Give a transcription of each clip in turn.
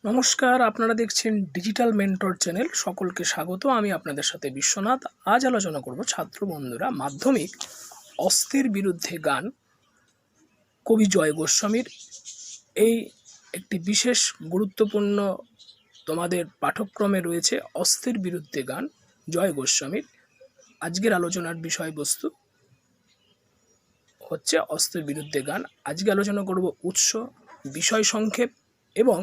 নমস্কার, আপনারা দেখছেন ডিজিটাল মেন্টর চ্যানেল। সকলকে স্বাগত। আমি আপনাদের সাথে বিশ্বনাথ। আজ আলোচনা করব ছাত্র বন্ধুরা মাধ্যমিক অস্ত্রের বিরুদ্ধে গান কবি জয় গোস্বামীর এই একটি বিশেষ গুরুত্বপূর্ণ তোমাদের পাঠ্যক্রমে রয়েছে অস্ত্রের বিরুদ্ধে গান জয় গোস্বামীর। আজকের আলোচনার বিষয়বস্তু হচ্ছে অস্ত্রের বিরুদ্ধে গান। আজকে আলোচনা করব উৎস, বিষয় সংক্ষেপ এবং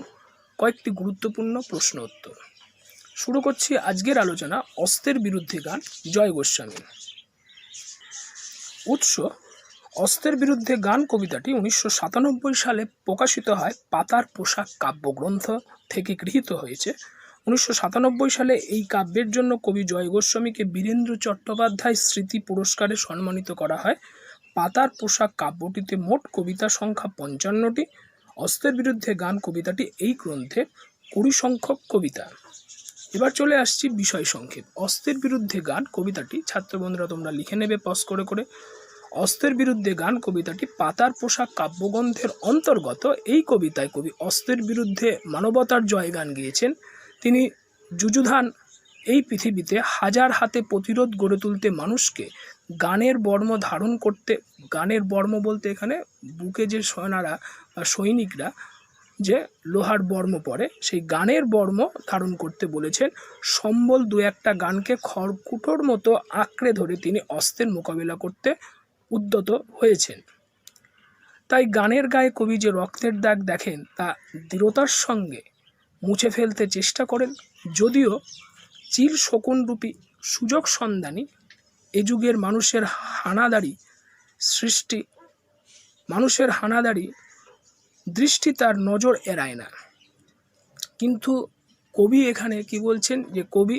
কয়েকটি গুরুত্বপূর্ণ প্রশ্ন উত্তর। শুরু করছি আজকের আলোচনা অস্ত্রের বিরুদ্ধে গান জয় গোস্বামী। উৎস, অস্ত্রের বিরুদ্ধে গান কবিতাটি 1997 সালে প্রকাশিত হয়। পাতার পোশাক কাব্যগ্রন্থ থেকে গৃহীত হয়েছে। 1997 সালে এই কাব্যের জন্য কবি জয় গোস্বামীকে বীরেন্দ্র চট্টোপাধ্যায় স্মৃতি পুরস্কারে সম্মানিত করা হয়। পাতার পোশাক কাব্যটিতে মোট কবিতা সংখ্যা 55টি। অস্ত্রের বিরুদ্ধে গান কবিতাটি এই গ্রন্থে 20 সংখ্যক কবিতা। এবার চলে আসছি বিষয় সংক্ষেপ। অস্ত্রের বিরুদ্ধে গান কবিতাটি, ছাত্র বন্ধুরা তোমরা লিখে নেবে পজ করে করে। অস্ত্রের বিরুদ্ধে গান কবিতাটি পাতার পোশাক কাব্যগ্রন্থের অন্তর্গত। এই কবিতায় কবি অস্ত্রের বিরুদ্ধে মানবতার জয়গান গেয়েছেন। তিনি যুযুধান এই পৃথিবীতে হাজার হাতে প্রতিরোধ গড়ে তুলতে মানুষকে গানের বর্ম ধারণ করতে, গানের বর্ম বলতে এখানে বুকে যে সৈন্যরা বা সৈনিকরা যে লোহার বর্ম পরে, সেই গানের বর্ম ধারণ করতে বলেছেন। সম্বল দু একটা গানকে খড়কুটোর মতো আঁকড়ে ধরে তিনি অস্ত্রের মোকাবিলা করতে উদ্যত হয়েছেন। তাই গানের গায়ে কবি যে রক্তের দাগ দেখেন তা দৃঢ়তার সঙ্গে মুছে ফেলতে চেষ্টা করেন। যদিও চিল শকুনরূপী সুযোগ সন্ধানী এ যুগের মানুষের হানাদারি দৃষ্টি তার নজর এড়ায় না। কিন্তু কবি এখানে কি বলছেন, যে কবি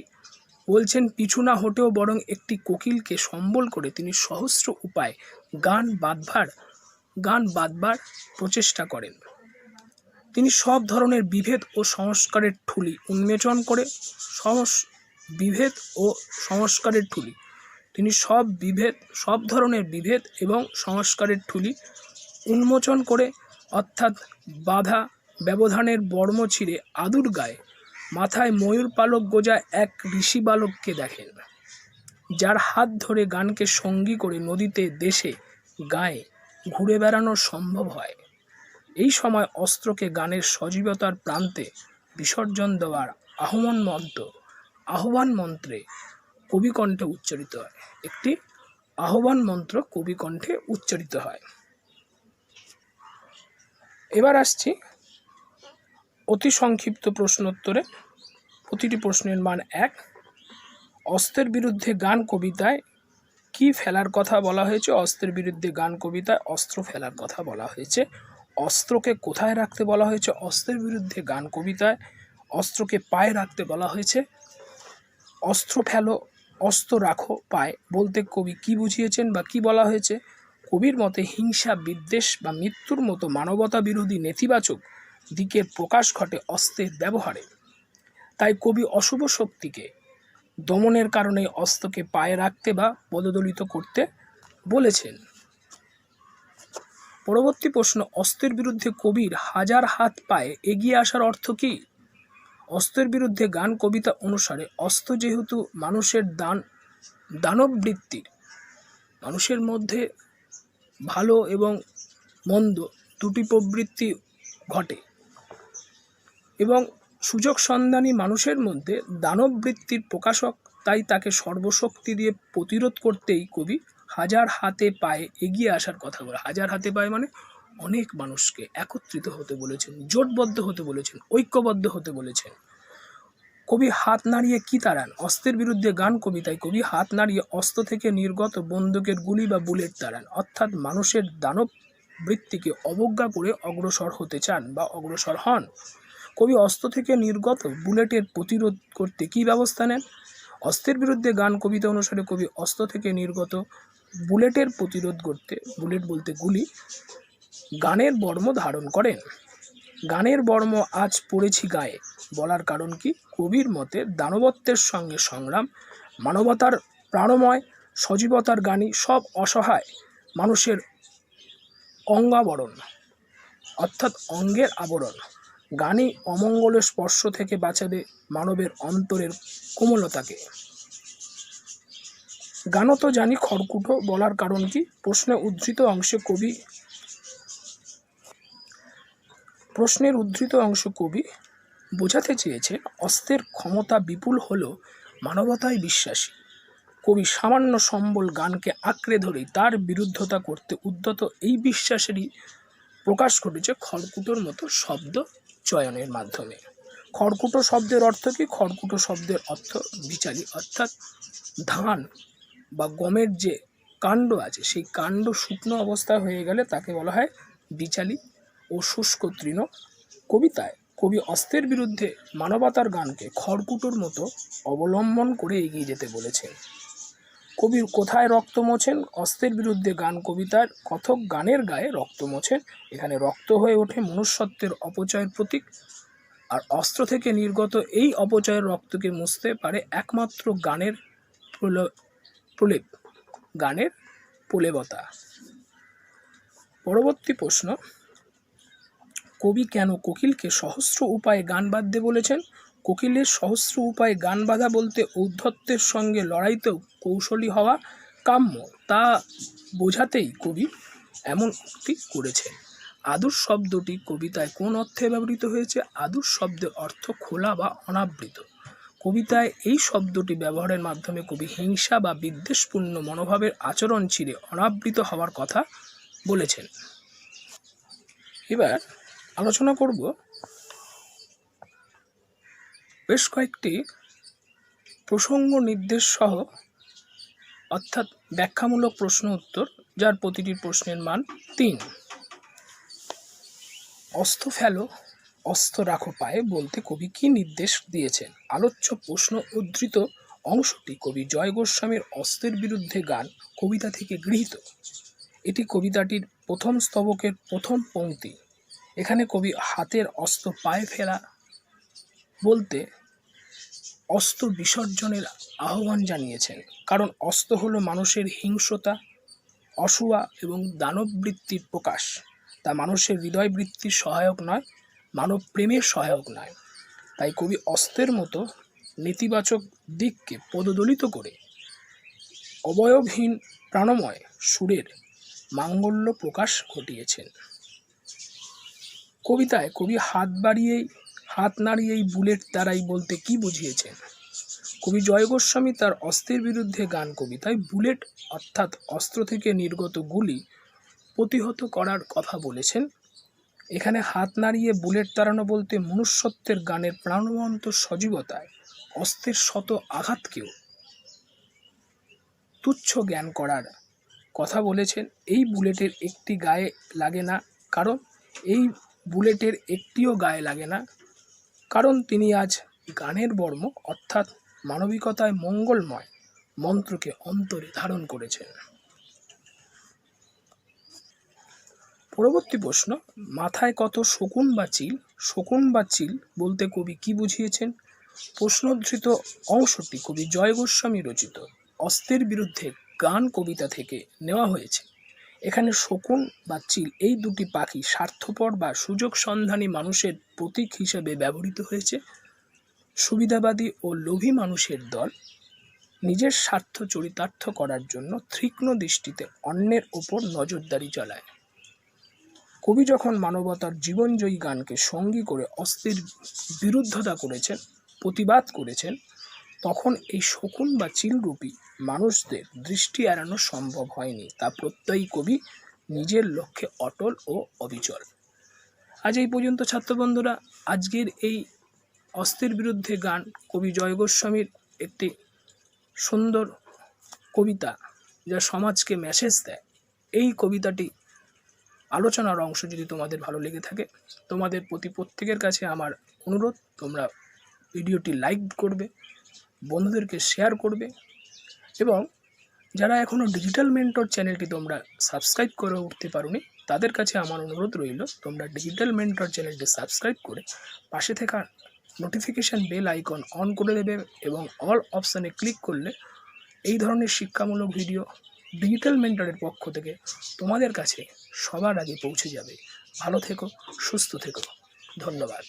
বলছেন পিছু না হটেও বরং একটি কোকিলকে সম্বল করে তিনি সহস্র উপায় গান বাঁধবার প্রচেষ্টা করেন। তিনি সব ধরনের বিভেদ ও সংস্কারের ঠুলি উন্মোচন করে সব ধরনের বিভেদ এবং সংস্কারের ঠুলি উন্মোচন করে, অর্থাৎ বাধা ব্যবধানের বর্ম ছিঁড়ে আদুর গায়ে মাথায় ময়ূর পালক গোজা এক ঋষি বালককে দেখেন, যার হাত ধরে গানকে সঙ্গী করে নদীতে দেশে গায়ে ঘুরে বেড়ানো সম্ভব হয়। এই সময় অস্ত্রকে গানের সজীবতার প্রান্তে বিসর্জন দেওয়ার আহ্বান মন্ত্রে কবিকণ্ঠে উচ্চারিত হয়। একটি আহ্বান মন্ত্র কবিকণ্ঠে উচ্চারিত হয়। এবার আসছি অতি সংক্ষিপ্ত প্রশ্নোত্তরে। প্রতিটি প্রশ্নের মান 1। অস্ত্রের বিরুদ্ধে গান কবিতায় কি ফেলার কথা বলা হয়েছে? অস্ত্রের বিরুদ্ধে গান কবিতায় অস্ত্র ফেলার কথা বলা হয়েছে। অস্ত্রকে কোথায় রাখতে বলা হয়েছে? অস্ত্রের বিরুদ্ধে গান কবিতায় অস্ত্রকে পায়ে রাখতে বলা হয়েছে। অস্ত্র ফেলো, অস্ত্র রাখো পায়ে বলতে কবি কি বুঝিয়েছেন বা কি বলা হয়েছে? কবির মতে হিংসা, বিদ্বেষ বা মৃত্যুর মতো মানবতা বিরোধী নেতিবাচক দিকের প্রকাশ ঘটে অস্ত্রের ব্যবহারে। তাই কবি অশুভ শক্তিকে দমনের কারণে অস্ত্রকে পায়ে রাখতে বা পদদলিত করতে বলেছেন। পরবর্তী প্রশ্ন, অস্ত্রের বিরুদ্ধে কবির হাজার হাত পায়ে এগিয়ে আসার অর্থ কী? অস্ত্রের বিরুদ্ধে গান কবিতা অনুসারে অস্ত্র যেহেতু মানুষের দানব বৃত্তির, মানুষের মধ্যে ভালো এবং মন্দ দুটি প্রবৃত্তি ঘটে এবং সুযোগ সন্ধানী মানুষের মধ্যে দানব বৃত্তির প্রকাশক, তাই তাকে সর্বশক্তি দিয়ে প্রতিরোধ করতেই কবি হাজার হাতে পায়ে এগিয়ে আসার কথা বলে। হাজার হাতে পায়ে মানে অনেক মানুষকে একত্রিত হতে বলেছেন, জোটবদ্ধ হতে বলেছেন, ঐক্যবদ্ধ হতে বলেছেন। কবি হাত নাড়িয়ে কি তাড়ান? অস্ত্রের বিরুদ্ধে গান কবিতায় কবি হাত নাড়িয়ে অস্ত্র থেকে নির্গত বন্দুকের গুলি বা বুলেট তাড়ান, অর্থাৎ মানুষের দানব বৃত্তিকে অবজ্ঞা করে অগ্রসর হতে চান বা অগ্রসর হন। কবি অস্ত্র থেকে নির্গত বুলেটের প্রতিরোধ করতে কী ব্যবস্থা নেন? অস্ত্রের বিরুদ্ধে গান কবিতা অনুসারে কবি অস্ত্র থেকে নির্গত বুলেটের প্রতিরোধ করতে, বুলেট বলতে গুলি, গানের বর্ম ধারণ করেন। গানের বর্ম আজ পড়েছি গায়ে বলার কারণ কি? কবির মতে দানবত্বের সঙ্গে সংগ্রাম, মানবতার প্রাণময় সজীবতার গানই সব অসহায় মানুষের অঙ্গাবরণ, অর্থাৎ অঙ্গের আবরণ। গানই অমঙ্গলের স্পর্শ থেকে বাঁচাবে মানবের অন্তরের কোমলতাকে। গানও তো জানি খড়কুটো বলার কারণ কি? প্রশ্নের উদ্ধৃত অংশ কবি বোঝাতে চেয়েছেন অস্ত্রের ক্ষমতা বিপুল হলেও মানবতায় বিশ্বাসী। কবি সামান্য সম্বল গানকে আঁকড়ে ধরেই তার বিরুদ্ধতা করতে উদ্যত এই বিশ্বাসেরই প্রকাশ ঘটেছে খড়কুটোর মতো শব্দ চয়নের মাধ্যমে। খড়কুটো শব্দের অর্থ কি? খড়কুটো শব্দের অর্থ বিচালি, অর্থাৎ ধান বা গমের যে কাণ্ড আছে সেই কাণ্ড শুকনো অবস্থা হয়ে গেলে তাকে বলা হয় বিচালি ও শুষ্ক তৃণ। কবিতায় কবি অস্ত্রের বিরুদ্ধে মানবতার গানকে খড়কুটোর মতো অবলম্বন করে এগিয়ে যেতে বলেছেন। কবি কোথায় রক্ত মোছেন? অস্ত্রের বিরুদ্ধে গান কবিতার কথক গানের গায়ে রক্ত মোছেন। এখানে রক্ত হয়ে ওঠে মনুষ্যত্বের অপচয়ের প্রতীক, আর অস্ত্র থেকে নির্গত এই অপচয়ের রক্তকে মুছতে পারে একমাত্র গানের প্রলেপ, গানের প্রলেবতা। পরবর্তী প্রশ্ন, কবি কেন কোকিলকে সহস্র উপায়ে গান বাঁধতে বলেছেন? কোকিলের সহস্র উপায়ে গান বাঁধা বলতে ঔদ্ধত্যের সঙ্গে লড়াইতেও কৌশলী হওয়া কাম্য, তা বোঝাতেই কবি এমন উক্তি করেছেন। আদুর শব্দটি কবিতায় কোন অর্থে ব্যবহৃত হয়েছে? আদুর শব্দের অর্থ খোলা বা অনাবৃত। কবিতায় এই শব্দটি ব্যবহারের মাধ্যমে কবি হিংসা বা বিদ্বেষপূর্ণ মনোভাবের আচরণ ছিঁড়ে অনাবৃত হওয়ার কথা বলেছেন। এবার আলোচনা করব বেশ কয়েকটি প্রসঙ্গ নির্দেশ সহ, অর্থাৎ ব্যাখ্যামূলক প্রশ্ন উত্তর, যার প্রতিটি প্রশ্নের মান 3। অস্ত্র ফেলো, অস্ত্র রাখো পায়ে বলতে কবি কি নির্দেশ দিয়েছেন? আলোচ্য প্রশ্ন উদ্ধৃত অংশটি কবি জয় গোস্বামীর অস্ত্রের বিরুদ্ধে গান কবিতা থেকে গৃহীত। এটি কবিতাটির প্রথম স্তবকের প্রথম পংক্তি। এখানে কবি হাতের অস্ত্র পায়ে ফেলা বলতে অস্ত্র বিসর্জনের আহ্বান জানিয়েছেন, কারণ অস্ত্র হলো মানুষের হিংস্রতা, অসূয়া এবং দানববৃত্তির প্রকাশ। তা মানুষের হৃদয় বৃত্তির সহায়ক নয়, মানব প্রেমের সহায়ক নয়। তাই কবি অস্ত্রের মতো নেতিবাচক দিককে পদদলিত করে অবয়বহীন প্রাণময় সুরের মাঙ্গল্য প্রকাশ ঘটিয়েছেন। কবিতায় কবি হাত নাড়িয়েই বুলেট তারাই বলতে কি বুঝিয়েছেন? কবি জয় গোস্বামী তার অস্ত্রের বিরুদ্ধে গান কবিতায় বুলেট অর্থাৎ অস্ত্র থেকে নির্গত গুলি প্রতিহত করার কথা বলেছেন। এখানে হাত নাড়িয়ে বুলেট তাড়ানো বলতে মনুষ্যত্বের গানের প্রাণবন্ত সজীবতায় অস্ত্রের শত আঘাতকেও তুচ্ছ জ্ঞান করার কথা বলেছেন। এই বুলেটের একটি গায়ে লাগে না, কারণ তিনি আজ গানের বর্ম অর্থাৎ মানবিকতায় মঙ্গলময় মন্ত্রকে অন্তরে ধারণ করেছেন। পরবর্তী প্রশ্ন, মাথায় কত শকুন বা চিল? শকুন বা চিল বলতে কবি কি বুঝিয়েছেন? প্রশ্নোদ্ধৃত অংশটি কবি জয় গোস্বামী রচিত অস্ত্রের বিরুদ্ধে গান কবিতা থেকে নেওয়া হয়েছে। এখানে শকুন বা চিল এই দুটি পাখি স্বার্থপর বা সুযোগ সন্ধানী মানুষের প্রতীক হিসেবে ব্যবহৃত হয়েছে। সুবিধাবাদী ও লোভী মানুষের দল নিজের স্বার্থ চরিতার্থ করার জন্য তীক্ষ্ণ দৃষ্টিতে অন্যের ওপর নজরদারি চালায়। কবি যখন মানবতার জীবনজয়ী গানকে সঙ্গী করে অস্ত্রের বিরুদ্ধতা করেছেন, প্রতিবাদ করেছেন, তখন এই শকুন বা চিলরূপী মানুষদের দৃষ্টি এড়ানো সম্ভব হয়নি। তা প্রত্যয়ী কবি নিজের লক্ষ্যে অটল ও অবিচল। আজ এই পর্যন্ত ছাত্রবন্ধুরা, আজকের এই অস্ত্রের বিরুদ্ধে গান কবি জয় গোস্বামীর একটি সুন্দর কবিতা, যা সমাজকে মেসেজ দেয়, এই কবিতাটি আলোচনার অংশ যদি তোমাদের ভালো লেগে থাকে, তোমাদের প্রত্যেকের কাছে আমার অনুরোধ, তোমরা ভিডিওটি লাইক করবে, বন্ধুদেরকে শেয়ার করবে, এবং যারা এখনও ডিজিটাল মেন্টর চ্যানেলটি তোমরা সাবস্ক্রাইব করে উঠতে পারোনি, তাদের কাছে আমার অনুরোধ রইল তোমরা ডিজিটাল মেন্টর চ্যানেলটি সাবস্ক্রাইব করে পাশে থাকা নোটিফিকেশান বেল আইকন অন করে দেবে, এবং অল অপশানে ক্লিক করলে এই ধরনের শিক্ষামূলক ভিডিও ডিজিটাল মেন্টরের পক্ষ থেকে তোমাদের কাছে সবার আগে পৌঁছে যাবে। ভালো থেকো, সুস্থ থেকো। ধন্যবাদ।